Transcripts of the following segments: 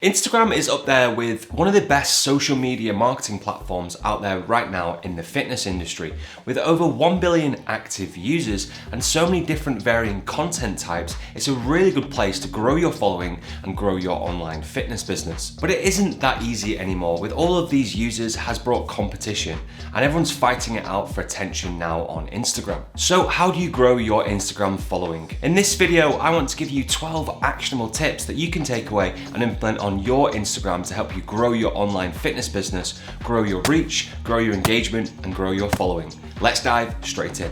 Instagram is up there with one of the best social media marketing platforms out there right now in the fitness industry. With over 1 billion active users and so many different varying content types, it's a really good place to grow your following and grow your online fitness business. But it isn't that easy anymore. With all of these users has brought competition and everyone's fighting it out for attention now on Instagram. So how do you grow your Instagram following? In this video, I want to give you 12 actionable tips that you can take away and implement on your Instagram to help you grow your online fitness business, grow your reach, grow your engagement, and grow your following. Let's dive straight in.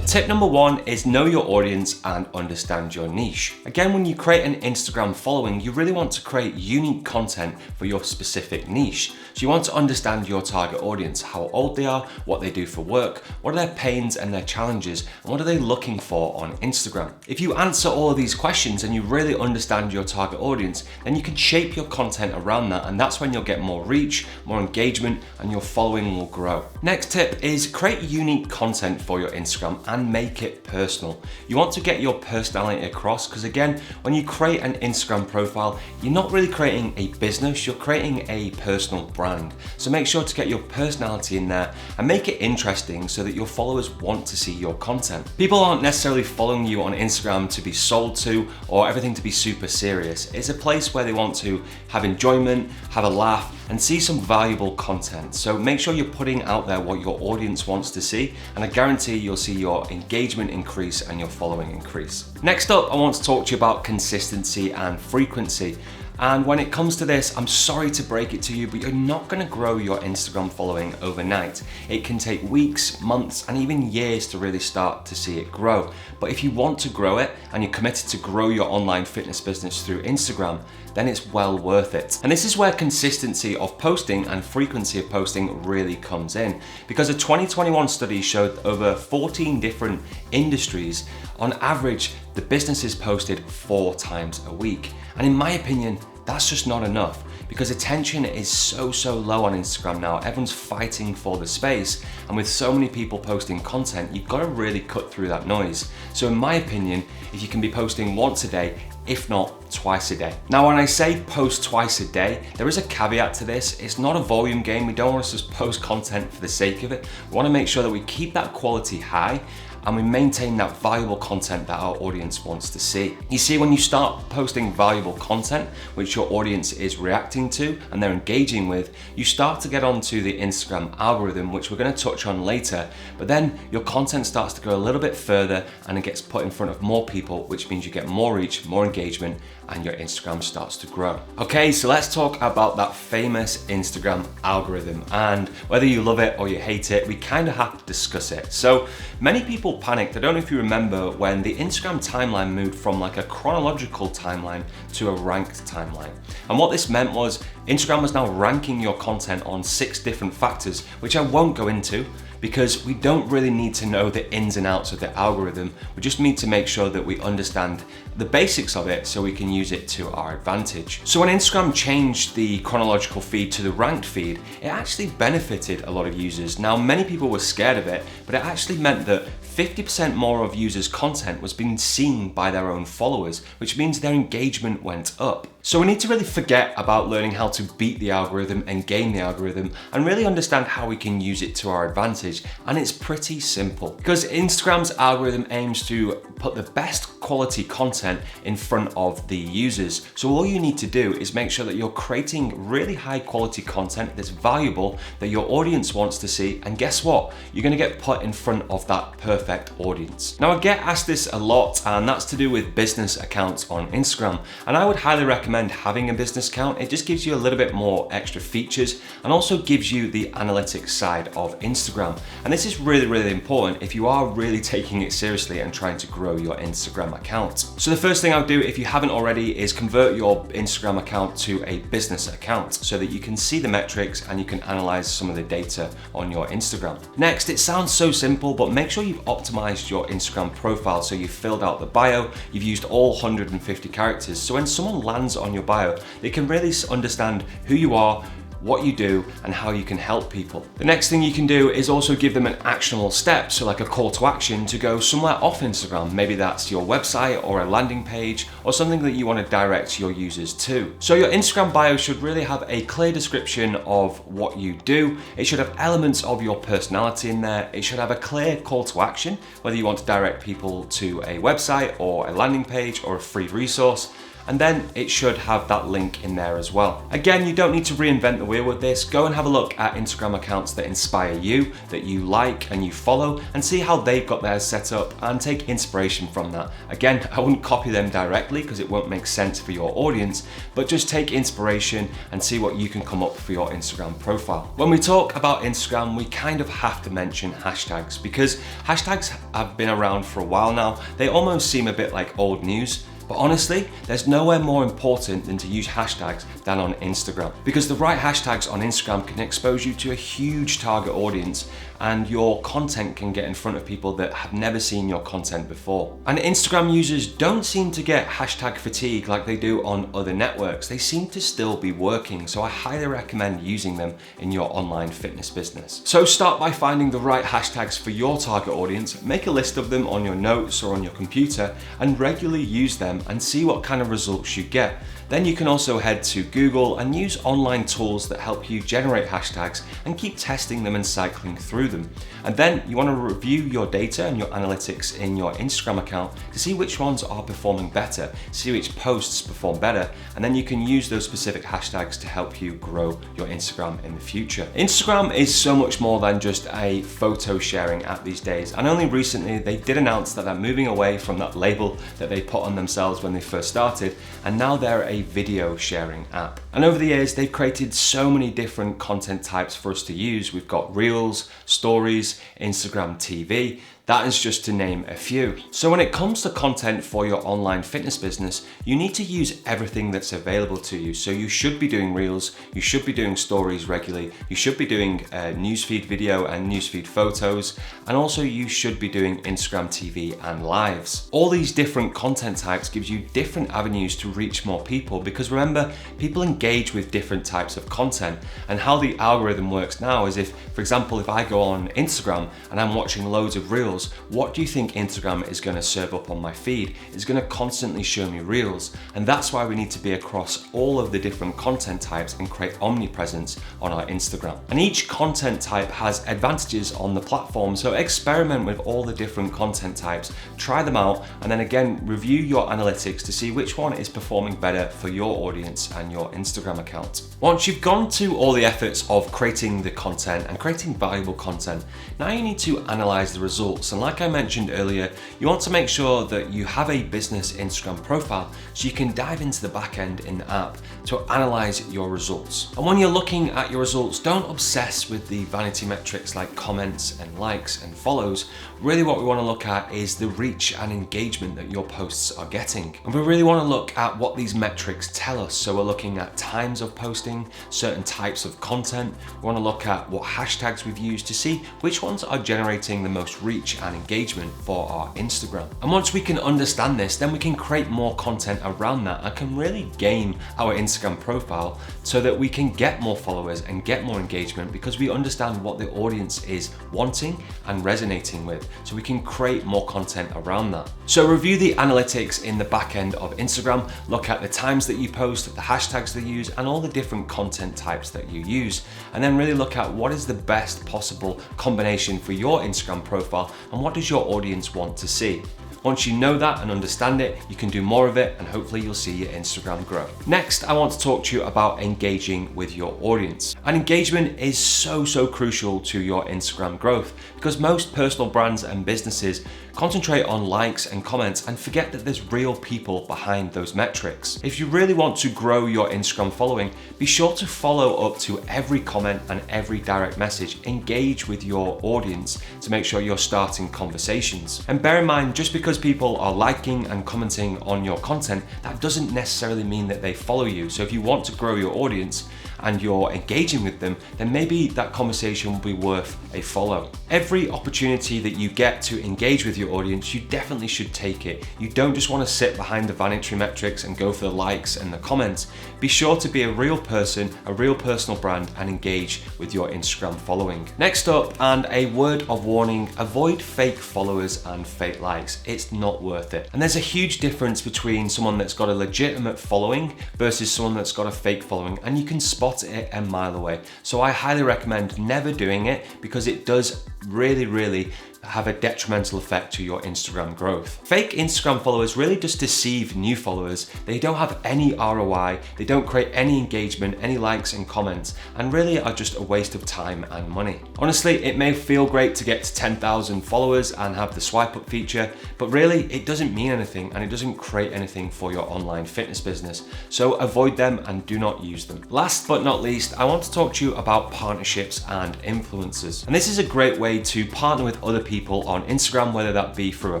Tip number 1 is know your audience and understand your niche. Again, when you create an Instagram following, you really want to create unique content for your specific niche. So you want to understand your target audience, how old they are, what they do for work, what are their pains and their challenges, and what are they looking for on Instagram. If you answer all of these questions and you really understand your target audience, then you can shape your content around that, and that's when you'll get more reach, more engagement, and your following will grow. Next tip is create unique content for your Instagram and make it personal. You want to get your personality across because again, when you create an Instagram profile, you're not really creating a business, you're creating a personal brand. So make sure to get your personality in there and make it interesting so that your followers want to see your content. People aren't necessarily following you on Instagram to be sold to or everything to be super serious. It's a place where they want to have enjoyment, have a laugh, and see some valuable content. So make sure you're putting out there what your audience wants to see, and I guarantee you'll see your engagement increase and your following increase. Next up, I want to talk to you about consistency and frequency. And when it comes to this, I'm sorry to break it to you, but you're not gonna grow your Instagram following overnight. It can take weeks, months, and even years to really start to see it grow. But if you want to grow it and you're committed to grow your online fitness business through Instagram, then it's well worth it. And this is where consistency of posting and frequency of posting really comes in. Because a 2021 study showed over 14 different industries, on average, the businesses posted 4 times a week. And in my opinion, that's just not enough because attention is so low on Instagram now. Everyone's fighting for the space, and with so many people posting content, you've got to really cut through that noise. So in my opinion, if you can be posting once a day, if not twice a day. Now, when I say post twice a day, there is a caveat to this. It's not a volume game. We don't want to just post content for the sake of it. We want to make sure that we keep that quality high and we maintain that valuable content that our audience wants to see. You see, when you start posting valuable content, which your audience is reacting to and they're engaging with, you start to get onto the Instagram algorithm, which we're going to touch on later, but then your content starts to go a little bit further and it gets put in front of more people, which means you get more reach, more engagement, and your Instagram starts to grow. Okay, so let's talk about that famous Instagram algorithm, and whether you love it or you hate it, we kind of have to discuss it. So many people panicked. I don't know if you remember when the Instagram timeline moved from like a chronological timeline to a ranked timeline. And what this meant was Instagram was now ranking your content on 6 different factors, which I won't go into because we don't really need to know the ins and outs of the algorithm. We just need to make sure that we understand the basics of it so we can use it to our advantage. So when Instagram changed the chronological feed to the ranked feed, it actually benefited a lot of users. Now, many people were scared of it, but it actually meant that 50% more of users' content was being seen by their own followers, which means their engagement went up. So we need to really forget about learning how to beat the algorithm and game the algorithm and really understand how we can use it to our advantage. And it's pretty simple because Instagram's algorithm aims to put the best quality content in front of the users. So all you need to do is make sure that you're creating really high quality content that's valuable, that your audience wants to see, and guess what? You're gonna get put in front of that perfect audience. Now, I get asked this a lot, and that's to do with business accounts on Instagram. And I would highly recommend having a business account. It just gives you a little bit more extra features and also gives you the analytics side of Instagram. And this is really important if you are really taking it seriously and trying to grow your Instagram account. So the first thing I'll do, if you haven't already, is convert your Instagram account to a business account so that you can see the metrics and you can analyze some of the data on your Instagram. Next, it sounds so simple, but make sure you've optimized your Instagram profile. So you've filled out the bio, you've used all 150 characters. So when someone lands on your bio, they can really understand who you are, what you do, and how you can help people. The next thing you can do is also give them an actionable step, so like a call to action to go somewhere off Instagram. Maybe that's your website or a landing page or something that you want to direct your users to. So your Instagram bio should really have a clear description of what you do. It should have elements of your personality in there. It should have a clear call to action, whether you want to direct people to a website or a landing page or a free resource. And then it should have that link in there as well. Again, you don't need to reinvent the wheel with this. Go and have a look at Instagram accounts that inspire you, that you like and you follow, and see how they've got theirs set up and take inspiration from that. Again, I wouldn't copy them directly because it won't make sense for your audience, but just take inspiration and see what you can come up for your Instagram profile. When we talk about Instagram, we kind of have to mention hashtags, because hashtags have been around for a while now. They almost seem a bit like old news. But honestly, there's nowhere more important than to use hashtags than on Instagram, because the right hashtags on Instagram can expose you to a huge target audience, and your content can get in front of people that have never seen your content before. And Instagram users don't seem to get hashtag fatigue like they do on other networks. They seem to still be working, so I highly recommend using them in your online fitness business. So start by finding the right hashtags for your target audience, make a list of them on your notes or on your computer, and regularly use them and see what kind of results you get. Then you can also head to Google and use online tools that help you generate hashtags and keep testing them and cycling through them. And then you want to review your data and your analytics in your Instagram account to see which ones are performing better, see which posts perform better, and then you can use those specific hashtags to help you grow your Instagram in the future. Instagram is so much more than just a photo sharing app these days, and only recently they did announce that they're moving away from that label that they put on themselves when they first started, and now they're a video sharing app. And over the years, they've created so many different content types for us to use. We've got Reels, Stories, Instagram TV. That is just to name a few. So when it comes to content for your online fitness business, you need to use everything that's available to you. So you should be doing Reels, you should be doing Stories regularly, you should be doing newsfeed video and newsfeed photos, and also you should be doing Instagram TV and lives. All these different content types gives you different avenues to reach more people, because remember, people engage with different types of content. And how the algorithm works now is, if, for example, if I go on Instagram and I'm watching loads of Reels, what do you think Instagram is going to serve up on my feed? It's going to constantly show me Reels. And that's why we need to be across all of the different content types and create omnipresence on our Instagram. And each content type has advantages on the platform, so experiment with all the different content types, try them out, and then again, review your analytics to see which one is performing better for your audience and your Instagram account. Once you've gone to all the efforts of creating the content and creating valuable content, now you need to analyze the results. And like I mentioned earlier, you want to make sure that you have a business Instagram profile so you can dive into the back end in the app to analyze your results. And when you're looking at your results, don't obsess with the vanity metrics like comments and likes and follows. Really what we want to look at is the reach and engagement that your posts are getting. And we really want to look at what these metrics tell us. So we're looking at times of posting, certain types of content. We want to look at what hashtags we've used to see which ones are generating the most reach and engagement for our Instagram. And once we can understand this, then we can create more content around that and can really game our Instagram profile so that we can get more followers and get more engagement, because we understand what the audience is wanting and resonating with, so we can create more content around that. So review the analytics in the back end of Instagram, look at the times that you post, the hashtags that you use, and all the different content types that you use, and then really look at what is the best possible combination for your Instagram profile and what does your audience want to see. Once you know that and understand it, you can do more of it, and hopefully you'll see your Instagram grow. Next, I want to talk to you about engaging with your audience. And engagement is so crucial to your Instagram growth, because most personal brands and businesses concentrate on likes and comments and forget that there's real people behind those metrics. If you really want to grow your Instagram following, be sure to follow up to every comment and every direct message. Engage with your audience to make sure you're starting conversations. And bear in mind, just because people are liking and commenting on your content, that doesn't necessarily mean that they follow you. So if you want to grow your audience and you're engaging with them, then maybe that conversation will be worth a follow. Every opportunity that you get to engage with your audience, you definitely should take it. You don't just want to sit behind the vanity metrics and go for the likes and the comments. Be sure to be a real person, a real personal brand, and engage with your Instagram following. Next up, and a word of warning, avoid fake followers and fake likes. It's not worth it. And there's a huge difference between someone that's got a legitimate following versus someone that's got a fake following, and you can spot it a mile away. So I highly recommend never doing it, because it does really have a detrimental effect to your Instagram growth. Fake Instagram followers really just deceive new followers. They don't have any ROI, they don't create any engagement, any likes and comments, and really are just a waste of time and money. Honestly, it may feel great to get to 10,000 followers and have the swipe up feature, but really it doesn't mean anything and it doesn't create anything for your online fitness business. So avoid them and do not use them. Last but not least, I want to talk to you about partnerships and influencers. And this is a great way to partner with other people on Instagram, whether that be through a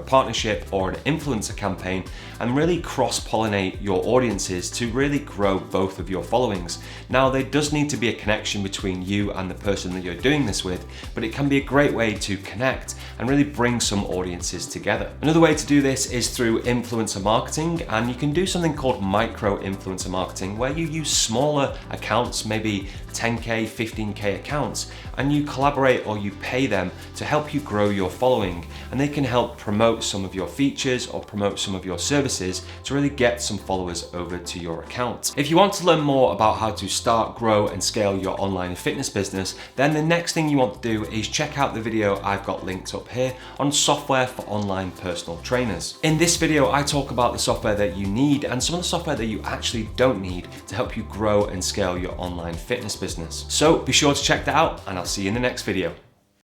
partnership or an influencer campaign, and really cross-pollinate your audiences to really grow both of your followings. Now, there does need to be a connection between you and the person that you're doing this with, but it can be a great way to connect and really bring some audiences together. Another way to do this is through influencer marketing, and you can do something called micro influencer marketing, where you use smaller accounts, maybe 10K, 15K accounts, and you collaborate or you pay them to help you grow your following, and they can help promote some of your features or promote some of your services to really get some followers over to your account. If you want to learn more about how to start, grow and scale your online fitness business, then the next thing you want to do is check out the video I've got linked up here on software for online personal trainers. In this video, I talk about the software that you need and some of the software that you actually don't need to help you grow and scale your online fitness business. So be sure to check that out, and I'll see you in the next video.